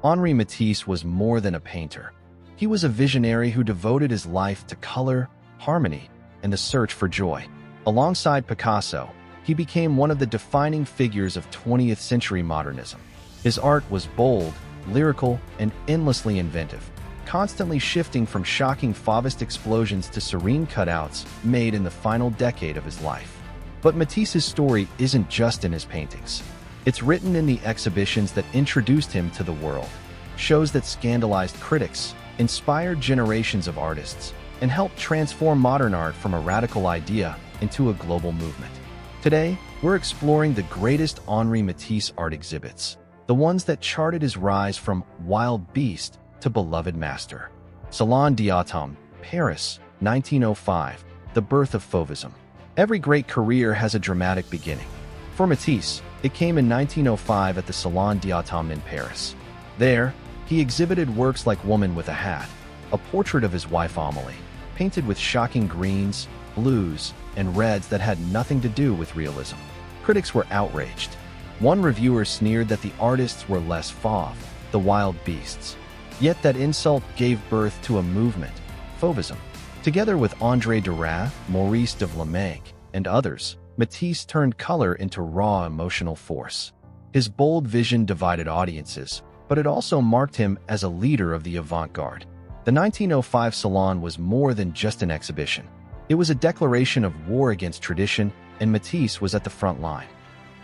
Henri Matisse was more than a painter. He was a visionary who devoted his life to color, harmony, and the search for joy. Alongside Picasso, he became one of the defining figures of 20th century modernism. His art was bold, lyrical, and endlessly inventive, constantly shifting from shocking Fauvist explosions to serene cutouts made in the final decade of his life. But Matisse's story isn't just in his paintings. It's written in the exhibitions that introduced him to the world, shows that scandalized critics, inspired generations of artists, and helped transform modern art from a radical idea into a global movement. Today, we're exploring the greatest Henri Matisse art exhibits, the ones that charted his rise from wild beast to beloved master. Salon d'Automne, Paris, 1905, the birth of Fauvism. Every great career has a dramatic beginning. For Matisse, it came in 1905 at the Salon d'Automne in Paris. There, he exhibited works like Woman with a Hat, a portrait of his wife Amélie, painted with shocking greens, blues, and reds that had nothing to do with realism. Critics were outraged. One reviewer sneered that the artists were less fauve, the wild beasts. Yet that insult gave birth to a movement, Fauvism. Together with André Derain, Maurice de Vlaminck, and others, Matisse turned color into raw emotional force. His bold vision divided audiences, but it also marked him as a leader of the avant-garde. The 1905 Salon was more than just an exhibition. It was a declaration of war against tradition, and Matisse was at the front line.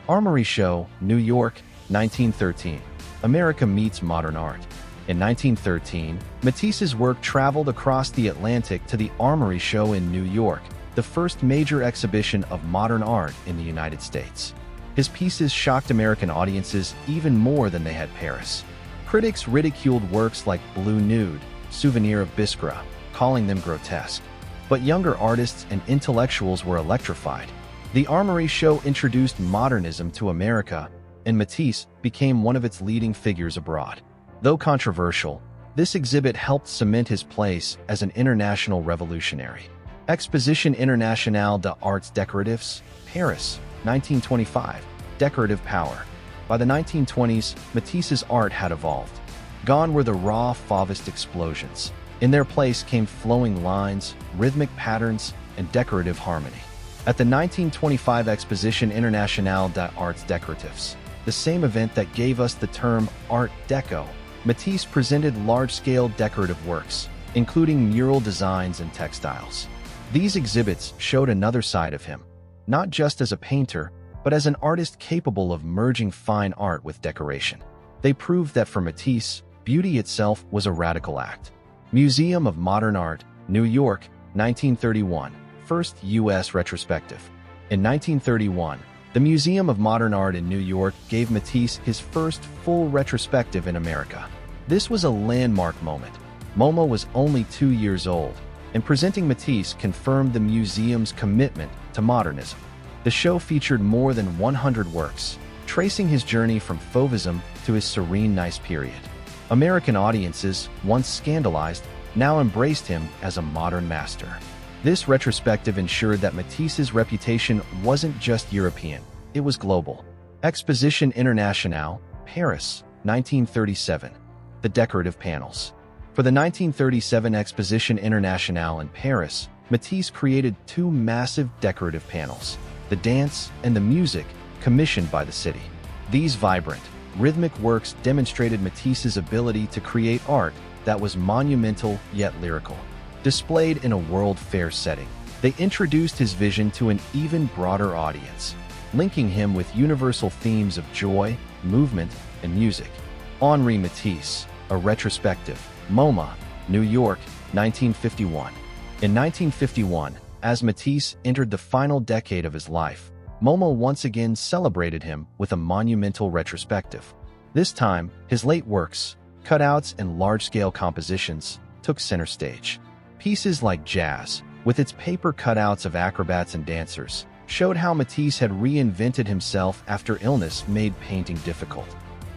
Armory Show, New York, 1913. America meets modern art. In 1913, Matisse's work traveled across the Atlantic to the Armory Show in New York, the first major exhibition of modern art in the United States. His pieces shocked American audiences even more than they had Paris. Critics ridiculed works like Blue Nude, Souvenir of Biskra, calling them grotesque. But younger artists and intellectuals were electrified. The Armory Show introduced modernism to America, and Matisse became one of its leading figures abroad. Though controversial, this exhibit helped cement his place as an international revolutionary. Exposition Internationale des Arts Décoratifs, Paris, 1925, Decorative Power. By the 1920s, Matisse's art had evolved. Gone were the raw Fauvist explosions. In their place came flowing lines, rhythmic patterns, and decorative harmony. At the 1925 Exposition Internationale des Arts Décoratifs, the same event that gave us the term Art Deco, Matisse presented large-scale decorative works, including mural designs and textiles. These exhibits showed another side of him, not just as a painter, but as an artist capable of merging fine art with decoration. They proved that for Matisse, beauty itself was a radical act. Museum of Modern Art, New York, 1931, first U.S. retrospective. In 1931, the Museum of Modern Art in New York gave Matisse his first full retrospective in America. This was a landmark moment. MoMA was only 2 years old, and presenting Matisse confirmed the museum's commitment to modernism. The show featured more than 100 works, tracing his journey from Fauvism to his serene nice period. American audiences, once scandalized, now embraced him as a modern master. This retrospective ensured that Matisse's reputation wasn't just European, it was global. Exposition Internationale, Paris, 1937. The decorative panels. For the 1937 Exposition Internationale in Paris, Matisse created 2 massive decorative panels, the dance and the music, commissioned by the city. These vibrant, rhythmic works demonstrated Matisse's ability to create art that was monumental yet lyrical. Displayed in a World Fair setting, they introduced his vision to an even broader audience, linking him with universal themes of joy, movement, and music. Henri Matisse, a retrospective, MoMA, New York, 1951. In 1951, as Matisse entered the final decade of his life, MoMA once again celebrated him with a monumental retrospective. This time, his late works, cutouts and large-scale compositions, took center stage. Pieces like Jazz, with its paper cutouts of acrobats and dancers, showed how Matisse had reinvented himself after illness made painting difficult.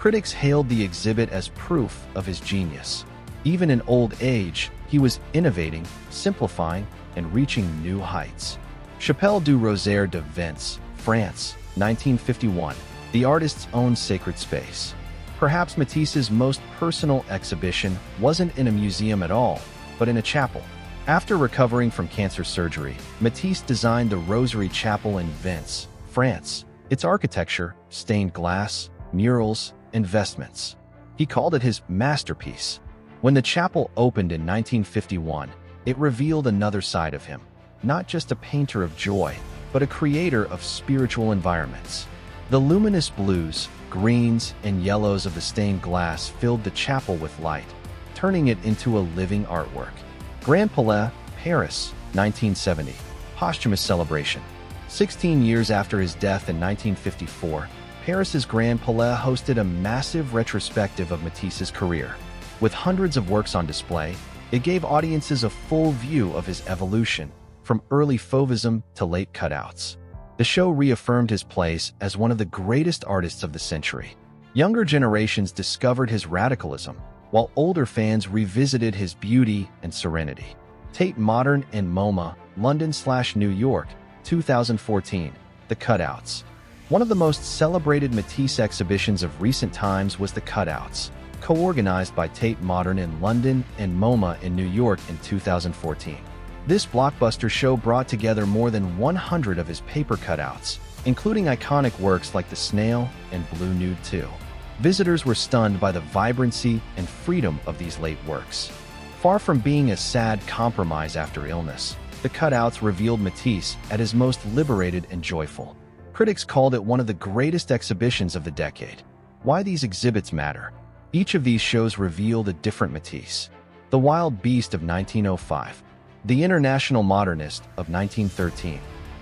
Critics hailed the exhibit as proof of his genius. Even in old age, he was innovating, simplifying, and reaching new heights. Chapelle du Rosaire de Vence, France, 1951, the artist's own sacred space. Perhaps Matisse's most personal exhibition wasn't in a museum at all, but in a chapel. After recovering from cancer surgery, Matisse designed the Rosary Chapel in Vence, France. Its architecture, stained glass, murals, and vestments. He called it his masterpiece. When the chapel opened in 1951, it revealed another side of him, not just a painter of joy, but a creator of spiritual environments. The luminous blues, greens, and yellows of the stained glass filled the chapel with light, turning it into a living artwork. Grand Palais, Paris, 1970. Posthumous celebration. 16 years after his death in 1954, Paris's Grand Palais hosted a massive retrospective of Matisse's career. With hundreds of works on display, it gave audiences a full view of his evolution, from early Fauvism to late cutouts. The show reaffirmed his place as one of the greatest artists of the century. Younger generations discovered his radicalism, while older fans revisited his beauty and serenity. Tate Modern and MoMA, London/New York, 2014. The Cutouts. One of the most celebrated Matisse exhibitions of recent times was The Cutouts, co-organized by Tate Modern in London and MoMA in New York in 2014. This blockbuster show brought together more than 100 of his paper cutouts, including iconic works like The Snail and Blue Nude 2. Visitors were stunned by the vibrancy and freedom of these late works. Far from being a sad compromise after illness, the cutouts revealed Matisse at his most liberated and joyful. Critics called it one of the greatest exhibitions of the decade. Why these exhibits matter? Each of these shows revealed a different Matisse. The wild beast of 1905, the international modernist of 1913,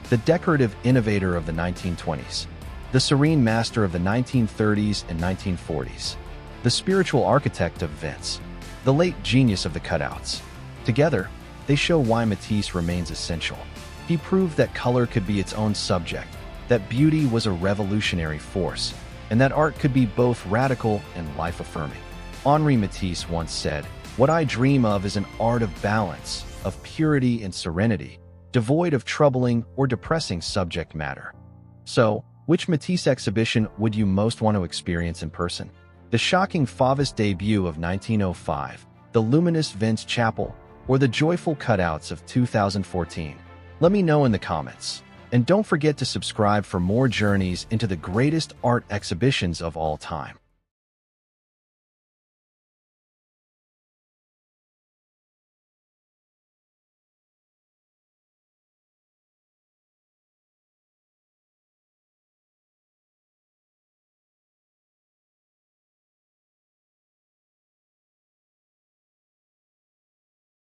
the decorative innovator of the 1920s, the serene master of the 1930s and 1940s, the spiritual architect of Vence, the late genius of the cutouts. Together, they show why Matisse remains essential. He proved that color could be its own subject, that beauty was a revolutionary force, and that art could be both radical and life-affirming. Henri Matisse once said, "What I dream of is an art of balance, of purity and serenity, devoid of troubling or depressing subject matter." So, which Matisse exhibition would you most want to experience in person? The shocking Fauvist debut of 1905, the luminous Vence Chapel, or the joyful cutouts of 2014? Let me know in the comments. And don't forget to subscribe for more journeys into the greatest art exhibitions of all time.